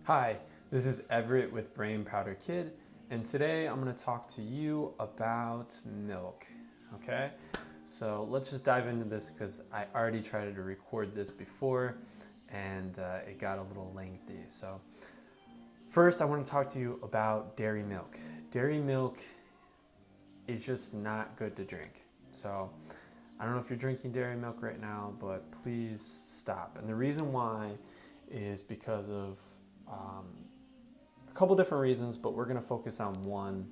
Hi, this is Everett with Brain Powder Kid, and today I'm going to talk to you about milk. Okay, so let's just dive into this because I already tried to record this before and it got a little lengthy. So, first, I want to talk to you about dairy milk. Dairy milk is just not good to drink. So, I don't know if you're drinking dairy milk right now, but please stop. And the reason why is because of a couple different reasons, but we're going to focus on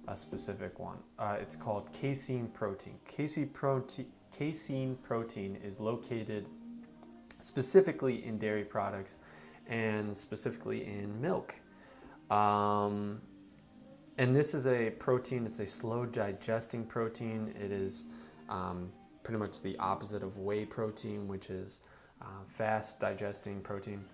a specific one. It's called casein protein. Casein protein is located specifically in dairy products and specifically in milk. And this is a protein, it's a slow digesting protein. It is pretty much the opposite of whey protein, which is fast digesting protein.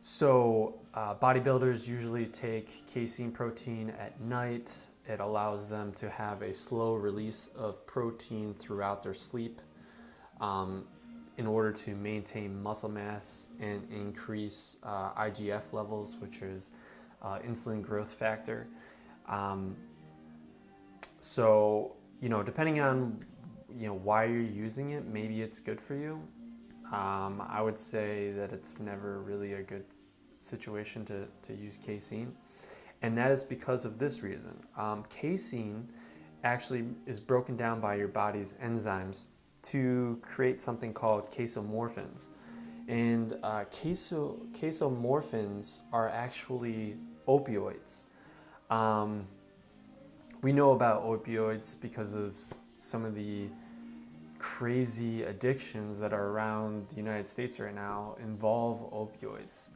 So bodybuilders usually take casein protein at night. It allows them to have a slow release of protein throughout their sleep in order to maintain muscle mass and increase IGF levels, which is insulin growth factor. So, depending on, why you're using it, maybe it's good for you. I would say that it's never really a good situation to use casein. And that is because of this reason. Casein actually is broken down by your body's enzymes to create something called casomorphins. And casomorphins are actually opioids. We know about opioids because of some of the crazy addictions that are around the United States right now involve opioids.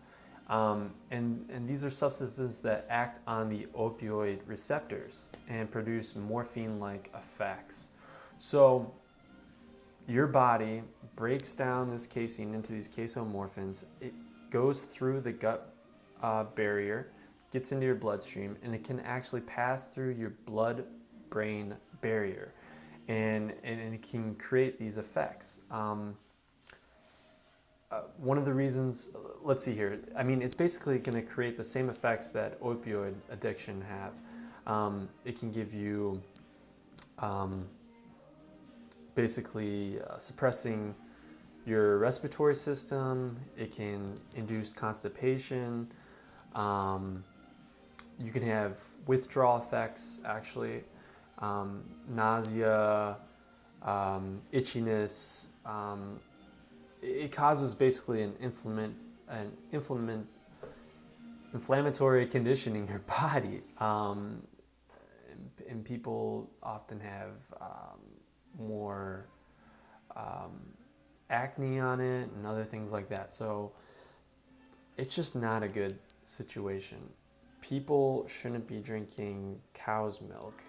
And these are substances that act on the opioid receptors and produce morphine-like effects. So your body breaks down this casein into these casomorphins. It goes through the gut barrier, gets into your bloodstream, and it can actually pass through your blood-brain barrier. And it can create these effects. One of the reasons, let's see here, it's basically going to create the same effects that opioid addiction have. It can give you basically suppressing your respiratory system. It can induce constipation. You can have withdrawal effects, actually. Nausea, itchiness. It causes basically an inflammatory condition in your body. And people often have more acne on it and other things like that. So it's just not a good situation. People shouldn't be drinking cow's milk.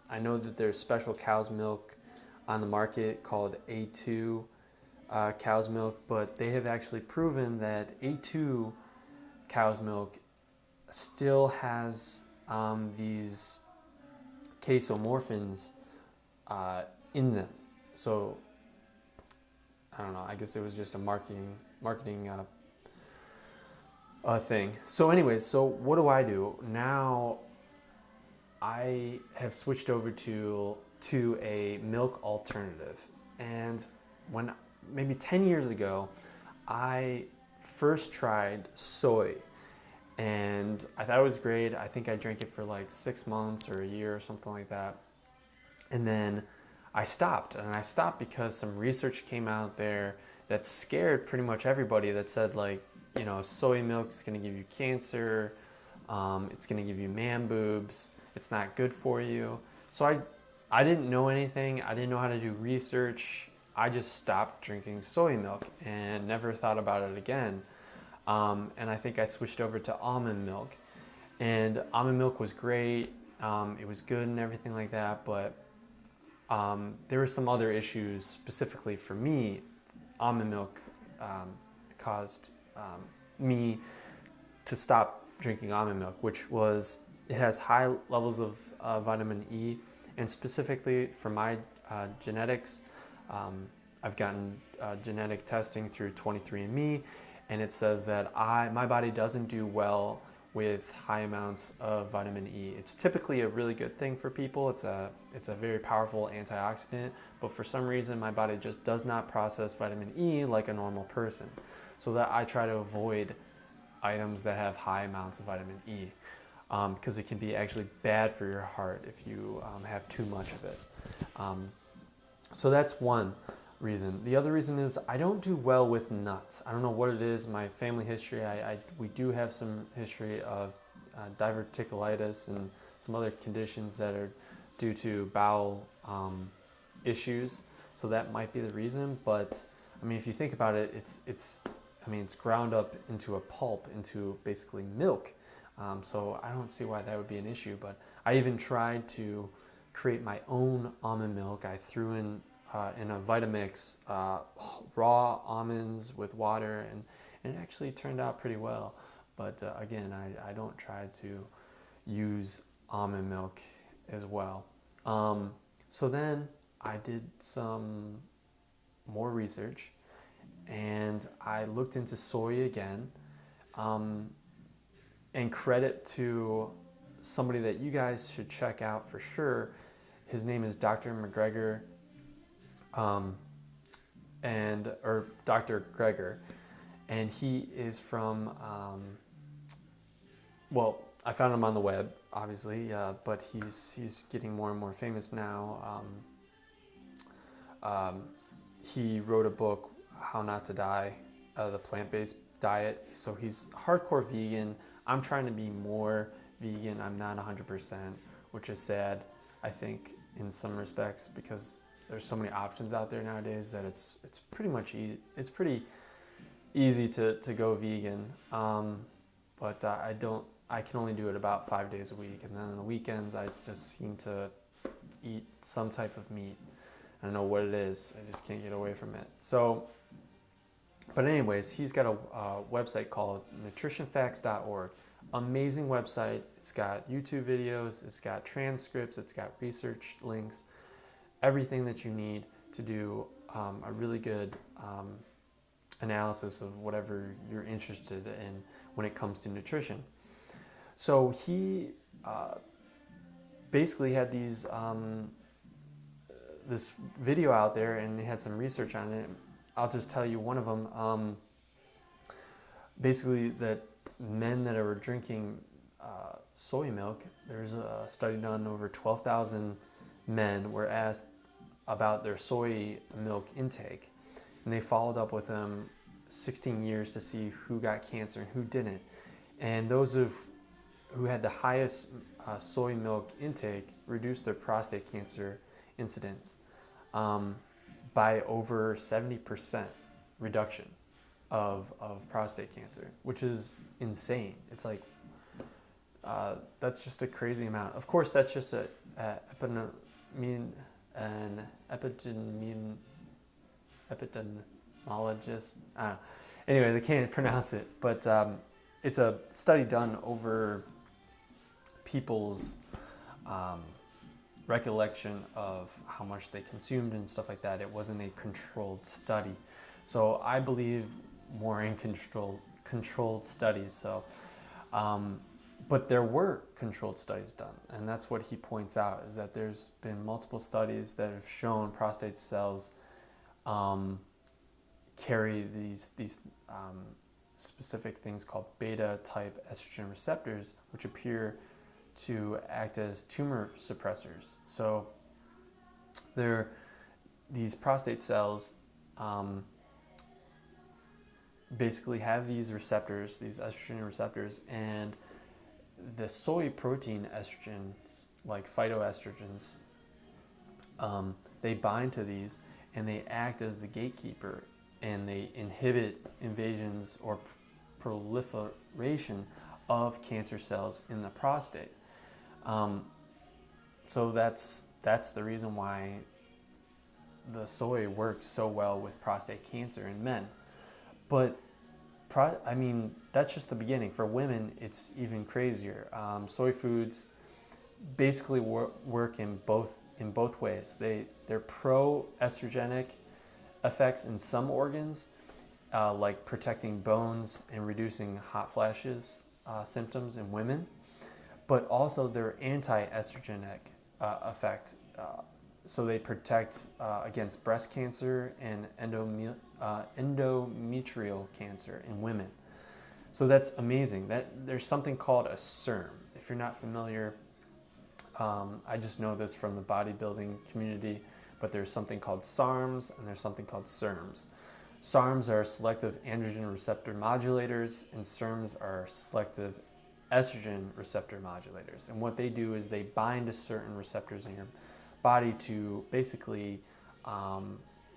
I know that there's special cow's milk on the market called A2 cow's milk, but they have actually proven that A2 cow's milk still has these casomorphins in them. So I don't know. I guess it was just a marketing thing. So anyways, so what do? Now I have switched over to a milk alternative. And when maybe 10 years ago, I first tried soy. And I thought it was great. I think I drank it for like 6 months or a year or something like that. And then I stopped. And I stopped because some research came out there that scared pretty much everybody, that said soy milk is going to give you cancer. It's going to give you man boobs. It's not good for you. So I didn't know anything. I didn't know how to do research. I just stopped drinking soy milk and never thought about it again. And I think I switched over to almond milk. And almond milk was great. It was good and everything like that. But there were some other issues specifically for me. Almond milk caused me to stop drinking almond milk, which was, it has high levels of vitamin E, and specifically for my genetics, I've gotten genetic testing through 23andMe, and it says that my body doesn't do well with high amounts of vitamin E. It's typically a really good thing for people. It's a very powerful antioxidant, but for some reason my body just does not process vitamin E like a normal person. So that I try to avoid items that have high amounts of vitamin E, because it can be actually bad for your heart if you have too much of it. So that's one reason. The other reason is I don't do well with nuts. I don't know what it is. My family history, we do have some history of diverticulitis and some other conditions that are due to bowel issues. So that might be the reason. But I mean, if you think about it, it's ground up into a pulp, into basically milk. So I don't see why that would be an issue. But I even tried to create my own almond milk. I threw in a Vitamix raw almonds with water, and it actually turned out pretty well. But again, I don't try to use almond milk as well. So then I did some more research, and I looked into soy again, and credit to somebody that you guys should check out for sure. His name is Dr. McGregor, or Dr. Greger, and he is from, well, I found him on the web, obviously, but he's getting more and more famous now. He wrote a book, How Not to Die, the plant-based diet. So he's hardcore vegan. I'm trying to be more vegan. I'm not 100%, which is sad, I think, in some respects, because there's so many options out there nowadays that it's pretty easy to go vegan. But I can only do it about 5 days a week, and then on the weekends I just seem to eat some type of meat. I don't know what it is. I just can't get away from it. So, but anyways, he's got a website called nutritionfacts.org. Amazing website. It's got YouTube videos, it's got transcripts, it's got research links, everything that you need to do a really good analysis of whatever you're interested in when it comes to nutrition. So he basically had this video out there, and he had some research on it. I'll just tell you one of them. Basically, that men that are drinking soy milk, there's a study done, over 12,000 men were asked about their soy milk intake, and they followed up with them 16 years to see who got cancer and who didn't. And those who had the highest soy milk intake reduced their prostate cancer incidence by over 70% reduction of prostate cancer, which is insane. It's like, that's just a crazy amount. Of course, that's just an epidemiologist. I don't know. Anyways, I can't pronounce it, but it's a study done over people's recollection of how much they consumed and stuff like that. It wasn't a controlled study. So I believe more in controlled studies. So, but there were controlled studies done, and that's what he points out, is that there's been multiple studies that have shown prostate cells carry these specific things called beta type estrogen receptors, which appear to act as tumor suppressors. So these prostate cells basically have these receptors, these estrogen receptors, and the soy protein estrogens, like phytoestrogens, they bind to these and they act as the gatekeeper, and they inhibit invasions or proliferation of cancer cells in the prostate. So that's the reason why the soy works so well with prostate cancer in men. But that's just the beginning. For women, it's even crazier. Soy foods basically work in both ways. They're pro-estrogenic effects in some organs, like protecting bones and reducing hot flashes symptoms in women, but also their anti-estrogenic effect. So they protect against breast cancer and endometrial cancer in women. So that's amazing. There's something called a SERM. If you're not familiar, I just know this from the bodybuilding community, but there's something called SARMs and there's something called SERMs. SARMs are selective androgen receptor modulators, and SERMs are selective estrogen receptor modulators. And what they do is they bind to certain receptors in your body to basically,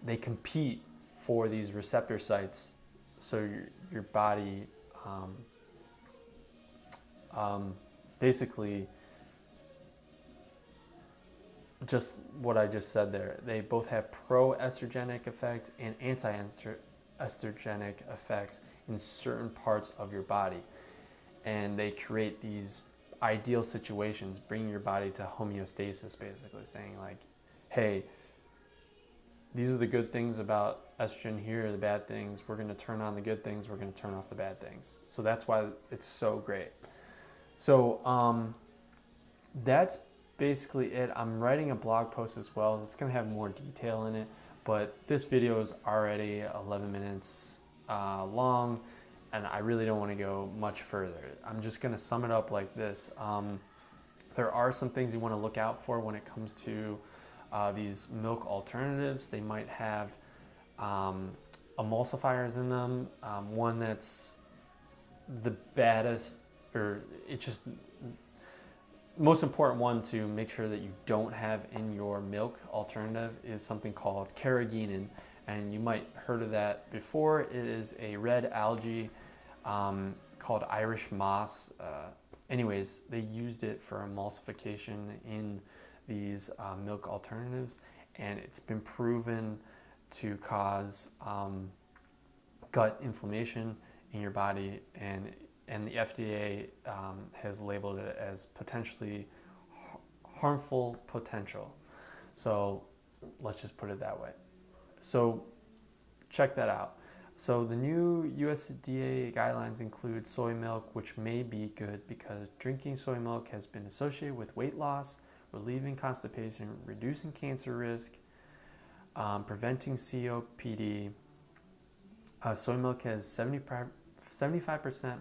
they compete for these receptor sites, so your body basically, just what I just said there, they both have pro-estrogenic effect and anti-estrogenic effects in certain parts of your body. And they create these ideal situations, bringing your body to homeostasis, basically saying like, hey, these are the good things about estrogen, here are the bad things, we're going to turn on the good things, we're going to turn off the bad things. So that's why it's so great. So that's basically it. I'm writing a blog post as well. It's going to have more detail in it, but this video is already 11 minutes long, and I really don't want to go much further. I'm just going to sum it up like this. There are some things you want to look out for when it comes to these milk alternatives. They might have emulsifiers in them. One that's the baddest, or it's just most important one to make sure that you don't have in your milk alternative is something called carrageenan, and you might heard of that before. It is a red algae called Irish moss. Anyways, they used it for emulsification in these milk alternatives, and it's been proven to cause gut inflammation in your body, and the FDA has labeled it as potentially harmful potential. So let's just put it that way. So check that out. So the new USDA guidelines include soy milk, which may be good because drinking soy milk has been associated with weight loss, relieving constipation, reducing cancer risk, preventing COPD. Soy milk has 75%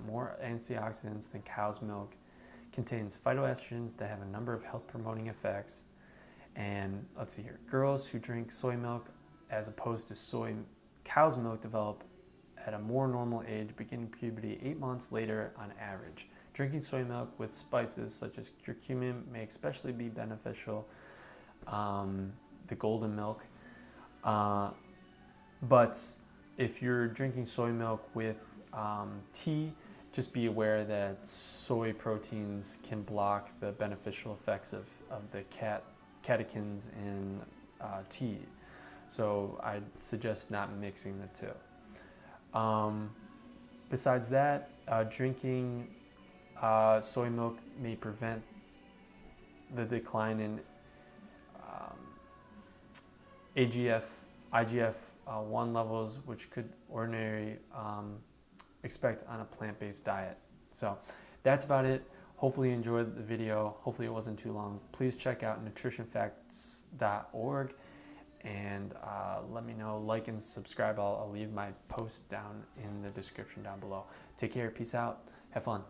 more antioxidants than cow's milk, contains phytoestrogens that have a number of health promoting effects. And let's see here, girls who drink soy milk as opposed to cow's milk develop at a more normal age, beginning puberty 8 months later on average. Drinking soy milk with spices such as curcumin may especially be beneficial, the golden milk. But if you're drinking soy milk with tea, just be aware that soy proteins can block the beneficial effects of the catechins in tea. So I'd suggest not mixing the two. Besides that, drinking soy milk may prevent the decline in IGF-1 levels, which could ordinarily expect on a plant-based diet. So that's about it. Hopefully you enjoyed the video. Hopefully it wasn't too long. Please check out nutritionfacts.org and let me know, like and subscribe. I'll leave my post down in the description down below. Take care, peace out, have fun.